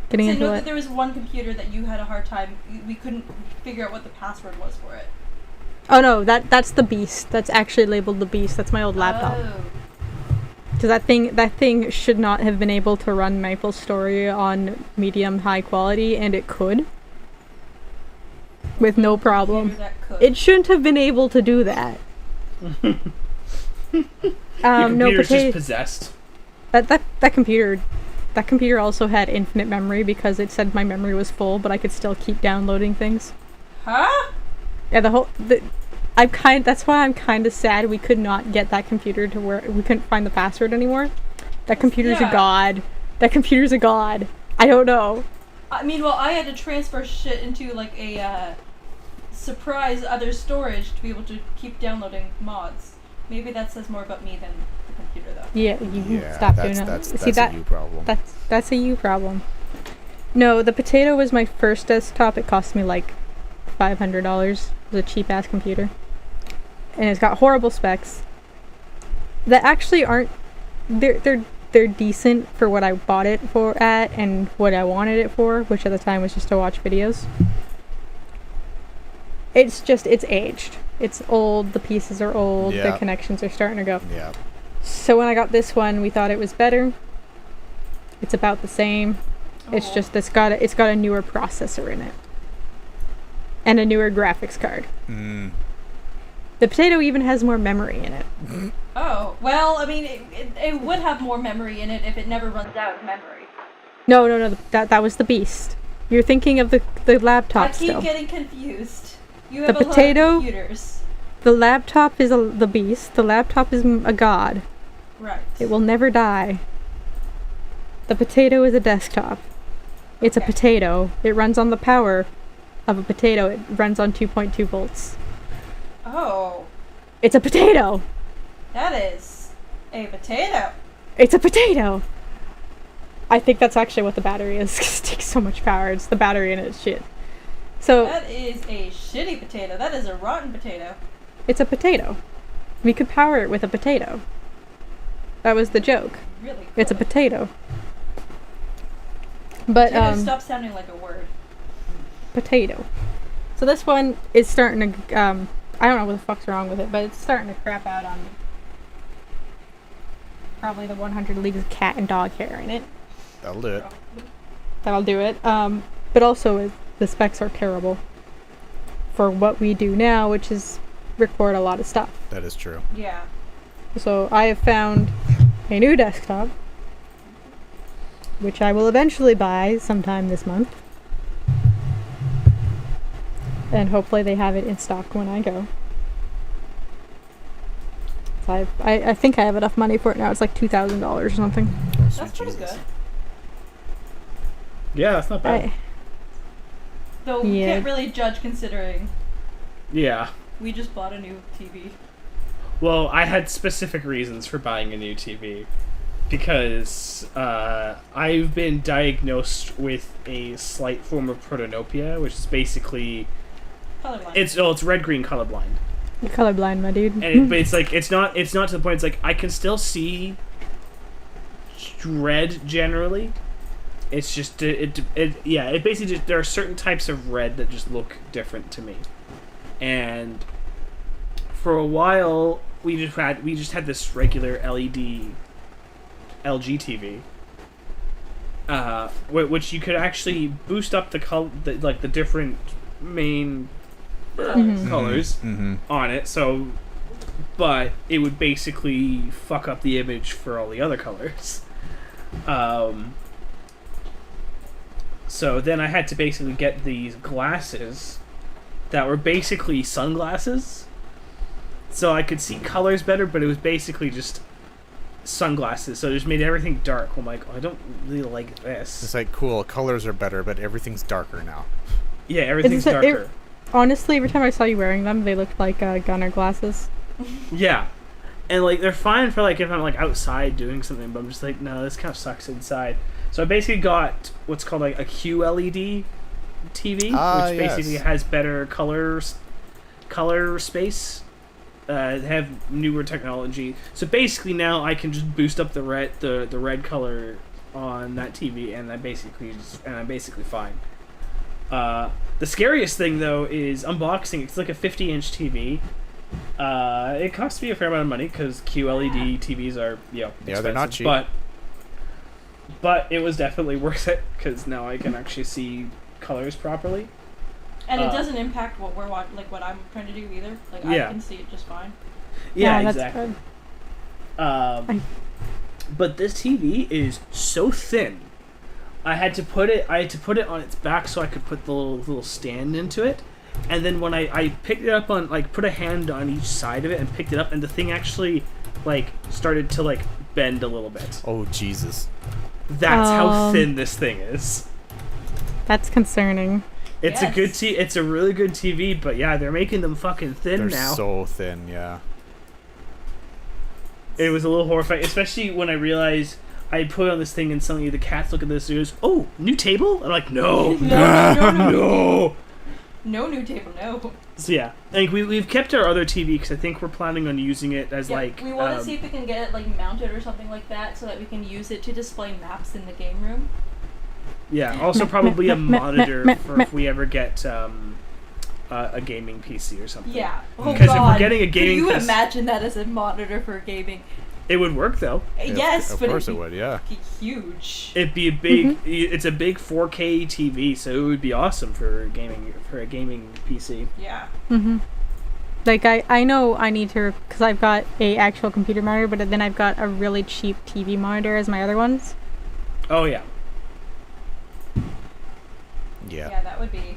Getting into I know what? that there was one computer that you had a hard time. We couldn't figure out what the password was for it. Oh no, that's the Beast. That's actually labeled the Beast. That's my old laptop. Oh. Because that thing should not have been able to run MapleStory on medium high quality, and it could. With no problem. It shouldn't have been able to do that. Your computer's just possessed. That computer also had infinite memory because it said my memory was full, but I could still keep downloading things. Huh? Yeah, that's why I'm kind of sad we could not get that computer to where we couldn't find the password anymore. That computer's a god. That computer's a god. I don't know. Meanwhile, I had to transfer shit into like a surprise other storage to be able to keep downloading mods. Maybe that says more about me than the computer, though. Yeah, you stop doing that. That's a you problem. That's a you problem. No, the Potato was my first desktop. It cost me like $500. It was a cheap ass computer, and it's got horrible specs that actually aren't. They're decent for what I bought it for and what I wanted it for, which at the time was just to watch videos. It's aged. It's old, the pieces are old, the connections are starting to go. Yeah. So when I got this one, we thought it was better. It's about the same. It's just it's got a newer processor in it. And a newer graphics card. The potato even has more memory in it. Oh, well, I mean, it would have more memory in it if it never runs out of memory. No. That was the beast. You're thinking of the laptop still. still. I keep getting confused. You have the potato, a lot of computers. The laptop is the beast. The laptop is a god. Right. It will never die. The potato is a desktop. It's a potato. It runs on the power of a potato. It runs on 2.2 volts. Oh. It's a potato. That is a potato. It's a potato. I think that's actually what the battery is, because it takes so much power. It's the battery in it shit. So that is a shitty potato. That is a rotten potato. It's a potato. We could power it with a potato. That was the joke. Really could. It's a potato. But stop sounding like a word. Potato. So this one is starting to I don't know what the fuck's wrong with it, but it's starting to crap out on me. Probably the 100 leagues of cat and dog hair in it. That'll do it. That'll do it. But also the specs are terrible for what we do now, which is record a lot of stuff. That is true. Yeah. So I have found a new desktop, which I will eventually buy sometime this month. And hopefully they have it in stock when I go. So I think I have enough money for it now. It's like $2,000 or something. That's pretty good. Yeah, that's not bad. Though we can't really judge considering. Yeah. We just bought a new TV. Well, I had specific reasons for buying a new TV. Because I've been diagnosed with a slight form of protanopia, which is basically... Colorblind. It's red-green colorblind. You're colorblind, my dude. And but it's like it's not to the point. It's like I can still see red generally. It's just it basically just, there are certain types of red that just look different to me. And for a while we just had this regular LED LG TV, which you could actually boost up the color, the different main colors on it. So, but it would basically fuck up the image for all the other colors. So then I had to basically get these glasses that were basically sunglasses. So I could see colors better, but it was basically just sunglasses. So it just made everything dark. I'm like, I don't really like this. It's like, cool, colors are better, but everything's darker now. Yeah, everything's darker. Honestly, every time I saw you wearing them, they looked like gunner glasses. Yeah. And like they're fine for like if I'm like outside doing something, but I'm just like, no, this kind of sucks inside. So I basically got what's called like a QLED TV, which basically has better color space. They have newer technology. So basically now I can just boost up the red color on that TV, and I'm basically fine. The scariest thing though is unboxing. It's like a 50-inch TV. It costs me a fair amount of money because QLED TVs are expensive, they're not cheap. But it was definitely worth it because now I can actually see colors properly. And it doesn't impact what we're watching, like what I'm trying to do either. Like I can see it just fine. Yeah, that's exactly. Good. But this TV is so thin. I had to put it on its back so I could put the little stand into it. And then when I picked it up on, like, put a hand on each side of it and picked it up, and the thing actually, like, started to, like, bend a little bit. Oh, Jesus. That's how thin this thing is. That's concerning. It's it's a really good TV, but yeah, they're making them fucking thin now. They're so thin, yeah. It was a little horrifying, especially when I realized I put on this thing and suddenly the cats look at this and goes, "Oh, new table?" I'm like, "No, no, no new table, no." So yeah, like we've kept our other TV because I think we're planning on using it as like. We want to see if we can get it like mounted or something like that, so that we can use it to display maps in the game room. Yeah, also probably a monitor for if we ever get a gaming PC or something. Yeah, because if we're getting a gaming, can you imagine that as a monitor for gaming? It would work though. Yes, of course it would. Yeah, huge. It'd be a big. It's a big 4K TV, so it would be awesome for a gaming PC. Yeah. Like, I know I need to, because I've got a actual computer monitor, but then I've got a really cheap TV monitor as my other ones. Oh, yeah. Yeah, that would be...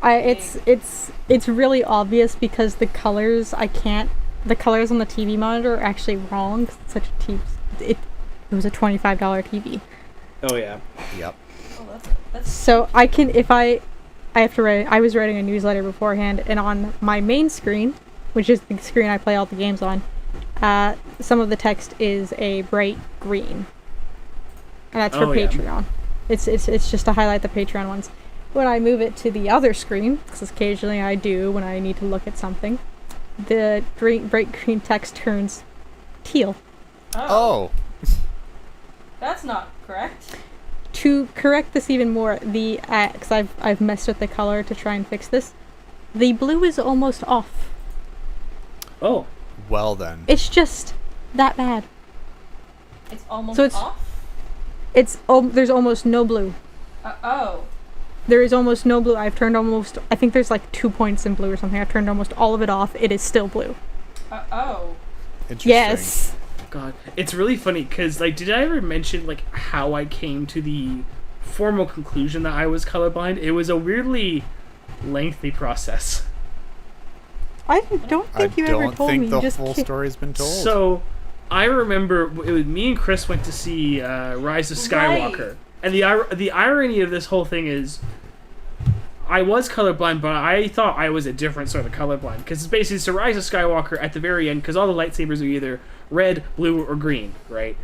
It's really obvious because the colors on the TV monitor are actually wrong. 'Cause it's such a cheap... It was a $25 TV. Oh, yeah. Yep. Oh, that's... So I can, if I have to write, I was writing a newsletter beforehand, and on my main screen, which is the screen I play all the games on, some of the text is a bright green. And that's for Patreon. Yeah. It's just to highlight the Patreon ones. When I move it to the other screen, because occasionally I do when I need to look at something, the bright green text turns teal. Oh. That's not correct. To correct this even more, because I've messed with the color to try and fix this, the blue is almost off. Oh. Well then. It's just that bad. It's almost off? There's almost no blue. There is almost no blue. I think there's like 2 points in blue or something. I've turned almost all of it off. It is still blue. Interesting. Yes. God, it's really funny because, like, did I ever mention, like, how I came to the formal conclusion that I was colorblind? It was a weirdly lengthy process. I don't think you ever told me. I don't think the whole story's been told. So, I remember it was me and Chris went to see Rise of Skywalker. Right. And the irony of this whole thing is, I was colorblind, but I thought I was a different sort of colorblind. Because it's basically, so Rise of Skywalker at the very end, because all the lightsabers are either red, blue, or green, right?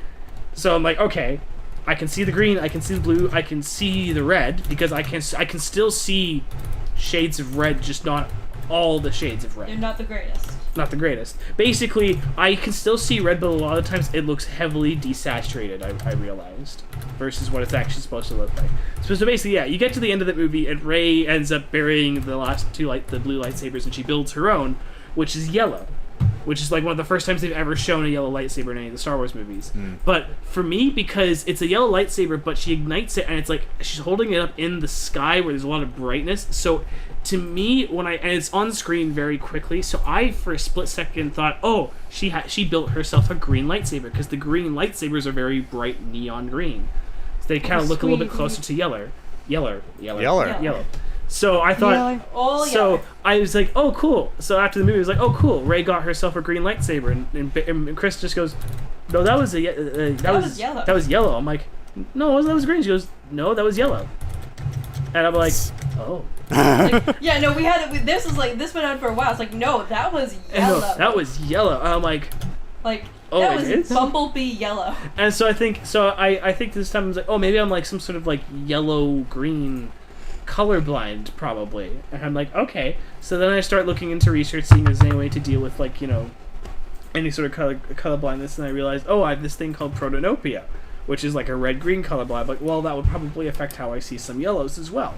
So I'm like, okay, I can see the green, I can see the blue, I can see the red, because I can still see shades of red, just not all the shades of red. They're not the greatest. Not the greatest. Basically, I can still see red, but a lot of times it looks heavily desaturated, I realized, versus what it's actually supposed to look like. So basically, yeah, you get to the end of the movie, and Rey ends up burying the last two, the blue lightsabers, and she builds her own, which is yellow. Which is like one of the first times they've ever shown a yellow lightsaber in any of the Star Wars movies. But for me, because it's a yellow lightsaber, but she ignites it, and it's like she's holding it up in the sky where there's a lot of brightness. So to me, and it's on screen very quickly, so I for a split second thought, oh, she built herself a green lightsaber, because the green lightsabers are very bright neon green. So they kind of look a little bit closer to yellow. So I thought, I was like, oh, cool. So after the movie, I was like, oh, cool. Rey got herself a green lightsaber, and Chris just goes, no, that was yellow. That was yellow. I'm like, no, that was green. She goes, no, that was yellow. And I'm like, oh. This went on for a while. It's like, no, that was yellow. No, that was yellow. And I'm like, oh, that was Bumblebee yellow. And so I think this time I was like, oh, maybe I'm like some sort of like yellow green colorblind, probably. And I'm like, okay. So then I start looking into research, seeing if there's any way to deal with, like, you know, any sort of color blindness, and I realized, oh, I have this thing called protanopia, which is like a red-green colorblind. Like, well, that would probably affect how I see some yellows as well.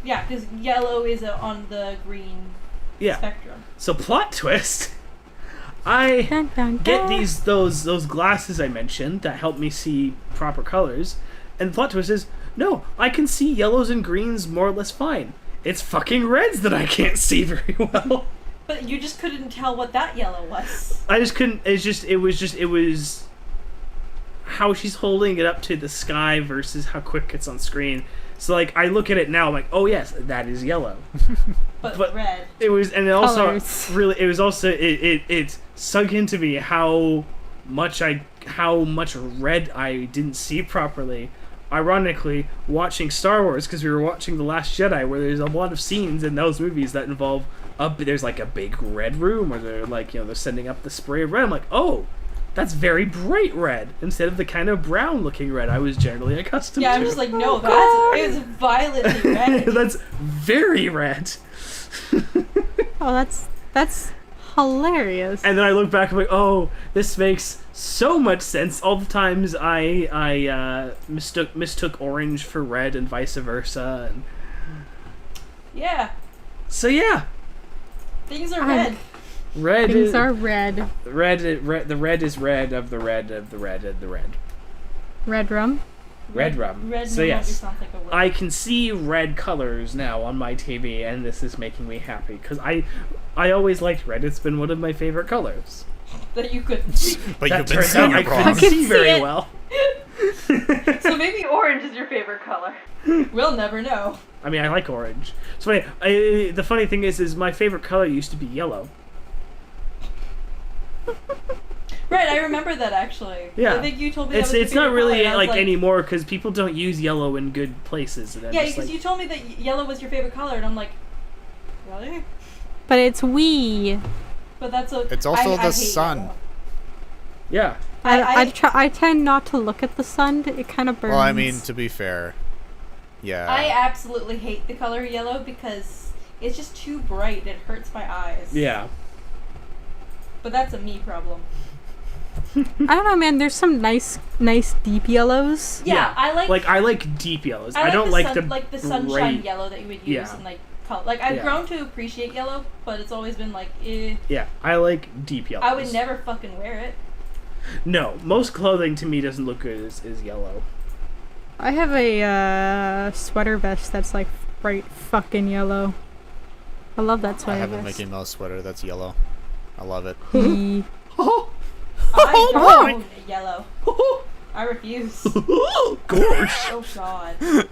Yeah, because yellow is on the green spectrum. So plot twist. I get those glasses I mentioned that help me see proper colors, and the plot twist is, no, I can see yellows and greens more or less fine. It's fucking reds that I can't see very well. But you just couldn't tell what that yellow was. I just couldn't. It was how she's holding it up to the sky versus how quick it's on screen. So like I look at it now, I'm like, oh yes, that is yellow. but red. It was, and it also Colors. really, it was also it sunk into me how much red I didn't see properly. Ironically, watching Star Wars, because we were watching The Last Jedi, where there's a lot of scenes in those movies that involve there's like a big red room, or they're like, you know, they're sending up the spray of red. I'm like, oh, that's very bright red instead of the kind of brown looking red I was generally accustomed to. Yeah, I'm just like, no, it was violently red. That's very red. Oh, that's hilarious. And then I look back and I'm like, oh, this makes so much sense. All the times I mistook orange for red and vice versa. And yeah. So yeah. Things are red. Things are red. The red is red of the red of the red of the red. Red rum? Red rum. Red So no yes, longer sounds like a word. I can see red colors now on my TV, and this is making me happy because I always liked red. It's been one of my favorite colors. That you couldn't see. But That you've been turns seeing out I it couldn't wrong. see very it. well. So maybe orange is your favorite color. We'll never know. I mean, I like orange. It's funny. The funny thing is my favorite color used to be yellow. Right, I remember that actually. Yeah. I think you told me that was your It's not favorite really color, and I was like anymore because people don't use yellow in good places. And I'm Yeah, just because like, you told me that yellow was your favorite color, and I'm like, really? But it's we. But that's a. It's also I the hate sun. yellow. yeah. I tend not to look at the sun. It kind of burns. Well, I mean, to be fair, yeah. I absolutely hate the color yellow because it's just too bright. It hurts my eyes. Yeah. But that's a me problem. I don't know, man. There's some nice deep yellows. Yeah, I like. I like deep yellows. I like don't the like sun, like the sunshine bright- yellow that you would use Yeah. in like color. Like I've Yeah. grown to appreciate yellow, but it's always been like, eh. Yeah, I like deep yellows. I would never fucking wear it. No, most clothing to me doesn't look good as yellow. I have a sweater vest that's like bright fucking yellow. I love that I sweater have a vest. Mickey Mouse sweater that's yellow. I love it. Hee. I boy. don't yellow. I refuse. Gosh. Oh god.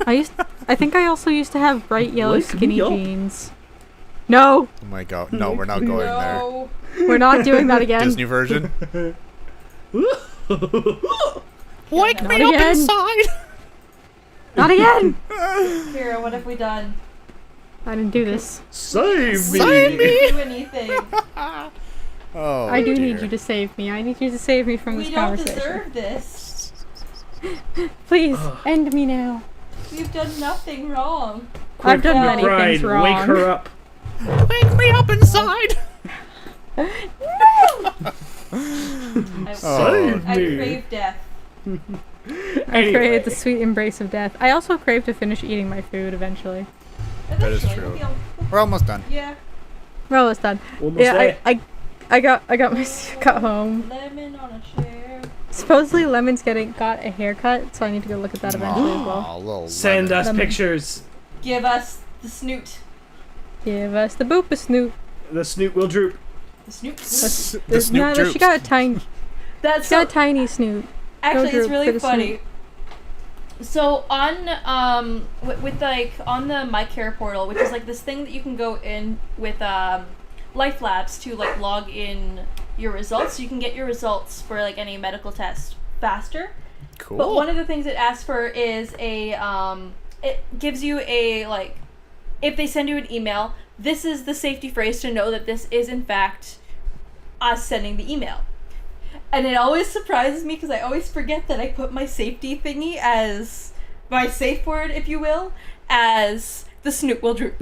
I think I also used to have bright yellow Wake skinny me up. jeans. No, Oh my god. No, we're not going there. No. we're not doing that again. Disney version? Wake me up inside. Not again. Kira, what have we done? I didn't do this. Save me! Save me! Didn't do anything. Oh, I do dear. need you to save me. I need you to save me from We this don't conversation. deserve this. Please, end me now. We've done nothing wrong. I've done Well, many Bride, things wrong. wake her up. Wake me up inside! Save I me. crave death. I crave the sweet embrace of death. I also crave to finish eating my food eventually. That is Eventually, true. we'll- We're almost done. Yeah. Well, it's done. Almost Yeah, there. I got my cut home. Lemon on a chair. Supposedly Lemon's got a haircut, so I need to go look at that eventually as well. Aw, little Send lemon. us Lemon. pictures. Give us the snoot. Give us the boop a snoot. The snoot will droop. The snoot. The Snoot No, droops. she got a tiny That's got a tiny snoot. actually, Droop it's for really the funny. So on with like on the My Care portal, which is like this thing that you can go in with Life Labs to like log in your results, so you can get your results for like any medical test faster. Cool. But one of the things it asks for is a it gives you a like, if they send you an email, this is the safety phrase to know that this is in fact us sending the email. And it always surprises me because I always forget that I put my safety thingy as my safe word, if you will, as the Snoot will droop.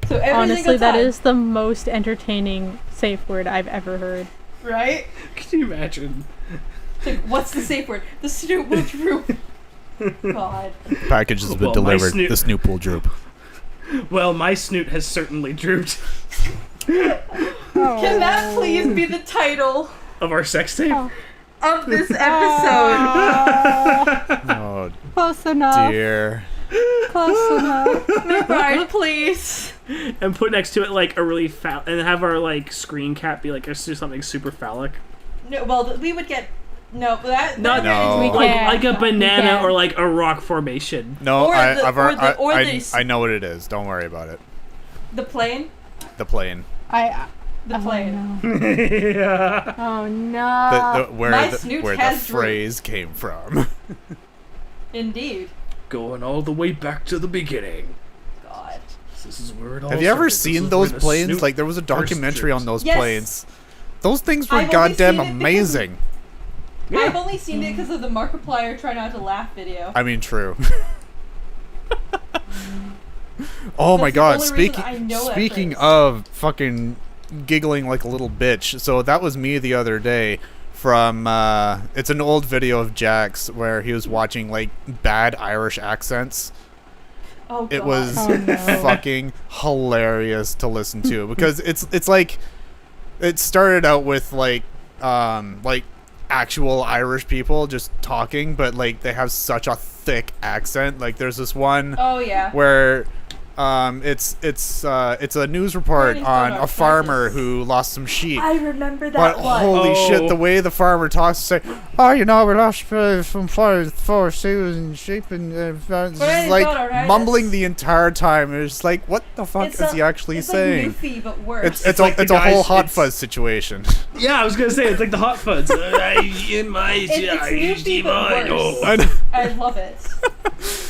So every Honestly, single that time, is the most entertaining safe word I've ever heard. right. Can you imagine? It's like, what's the safe word? The Snoot will droop. God. Package has been Well, my delivered. Snoot- The Snoop will droop. Well, my snoot has certainly drooped. Can that please be the title Of our sex tape? Oh. of this episode? Oh Close enough. dear. Close enough. Right, please. And put next to it like a really and have our like screen cap be like something super phallic. No, well, we would get no. That Not No. We like can't. like a We banana can't. or like a rock formation. No, Or the- I've or already, the- or I the- I know what it is. Don't worry about it. the plane. The plane. The plane. Oh no. Yeah. Oh no. Where My the, snoot where the has drooped. phrase came from. Indeed. Going all the way back to the beginning. God. This is where it all Have you ever started. This seen is those where the planes? snoot Like there was a first documentary on droops. those Yes. planes. Those things were I've only goddamn seen it because- amazing. I've only seen it because of the Markiplier try not to laugh video. I mean, true. Oh my That's the god, only reason speaking I know that speaking phrase. of fucking giggling like a little bitch. So that was me the other day from it's an old video of Jax where he was watching like bad Irish accents. Oh God. It was Oh, no. fucking hilarious to listen to because it's like it started out with like actual Irish people just talking, but like they have such a thick accent. Like there's this one where it's a news report on a farmer who lost some sheep. I remember that but one. Holy shit, the way the farmer talks to say, we lost from four sheep and sheep and like mumbling the entire time. It's like, what the fuck is he actually saying? It's like Goofy, but worse. It's a whole Hot Fuzz situation. Yeah, I was gonna say it's like the Hot Fuzz. It's Goofy, but worse. I love it.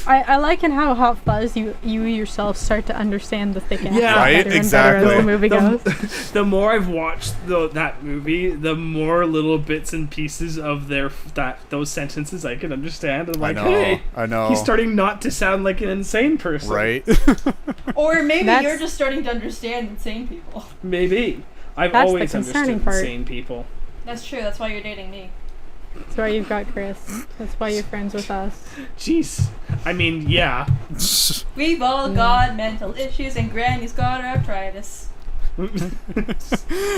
I like in how Hot Fuzz you yourself start to understand the thick accent right, better exactly. and better as the movie goes. The more I've watched that movie, the more little bits and pieces of those sentences I can understand. I'm like, I know. He's starting not to sound like an insane person. Right. Or maybe you're just starting to understand insane people. Maybe. I've always understood insane people. That's true. That's why you're dating me. That's why you've got Chris. That's why you're friends with us. Jeez. I mean, yeah. We've all got mental issues, and Granny's got arthritis.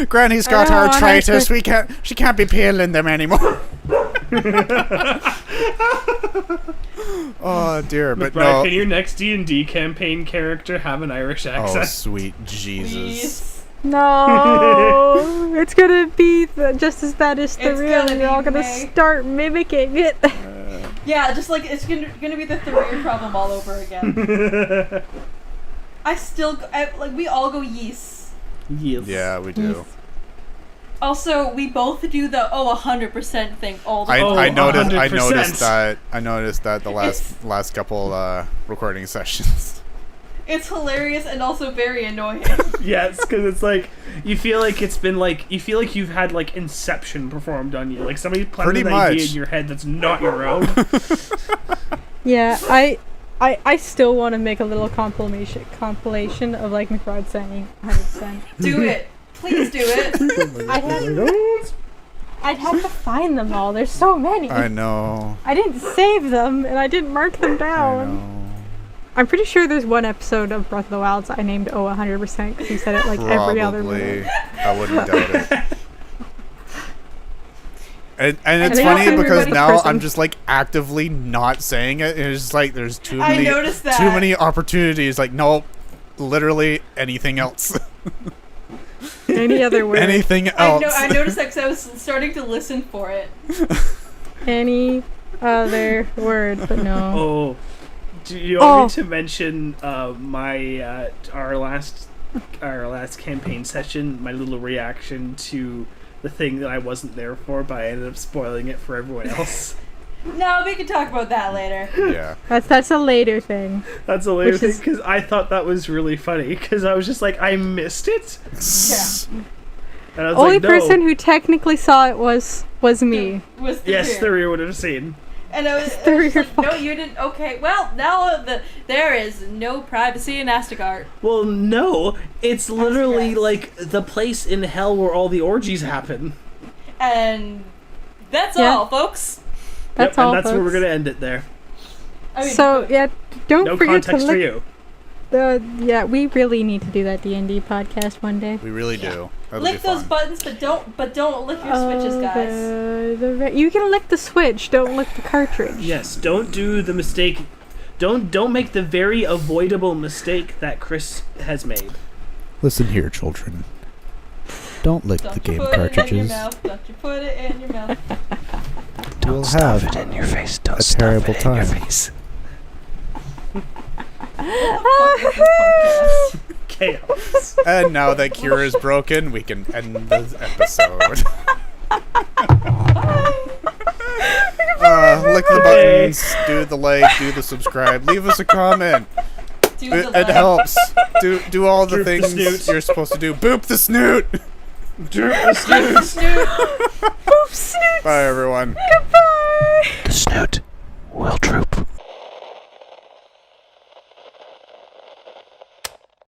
Granny's got arthritis. She can't be peeling them anymore. Oh dear, but Brian, no. Can your next D&D campaign character have an Irish accent? Oh sweet Jesus. Please. No, it's gonna be just as bad as the real. You're all gonna start mimicking it. Yeah, just like it's gonna be the Thorir problem all over again. We all go yeast. Yes. Yeah, we do. Yes. Also, we both do the 100% thing all the time. I noticed 100%. I noticed that the last couple recording sessions. It's hilarious and also very annoying. Yes, because it's like you feel like you've had like Inception performed on you. Like somebody planted an idea in your head that's not your own. Yeah, I still want to make a little compilation of like McRod saying 100%. Do it. Please do it. I'd have to find them all. There's so many. I know. I didn't save them and I didn't mark them down. I know. I'm pretty sure there's one episode of Breath of the Wild I named 100% because he said it like every other minute. I wouldn't doubt it. And it's funny because now I'm just like actively not saying it. And it's just like there's too many opportunities. Like nope, literally anything else. Any other word? Anything else? I noticed that because I was starting to listen for it. Any other word, but no. Oh. Do you want me to mention our last campaign session, my little reaction to the thing that I wasn't there for, but I ended up spoiling it for everyone else? No, we can talk about that later. Yeah. That's a later thing. That's a later thing, because I thought that was really funny, because I was just like, I missed it? Yeah. And I was Only like, no. person who technically saw it was me. Yes, Thorir would have seen. And I was like, no, you didn't. Okay, well, now there is no privacy in Astigard. Well, no, it's literally like the place in hell where all the orgies happen. And that's all, folks. That's all, and that's folks. where we're gonna end it there. I mean, don't no forget context to for you. We really need to do that D&D podcast one day. We really do. That'll lick those buttons, but don't lick your switches, guys. You can lick the switch, don't lick the cartridge. Yes, don't do the mistake. Don't make the very avoidable mistake that Chris has made. Listen here, children. Don't lick the game cartridges. Don't you put it in your mouth. You'll have it in your face. Don't a terrible time. Chaos. And now that cure is broken, we can end this episode. Lick the buttons, do the like, do the subscribe, leave us a comment. It helps. Do all the things you're supposed to do. Boop the snoot. Droop the snoot. Boop snoot. Bye everyone. Goodbye. The snoot will droop.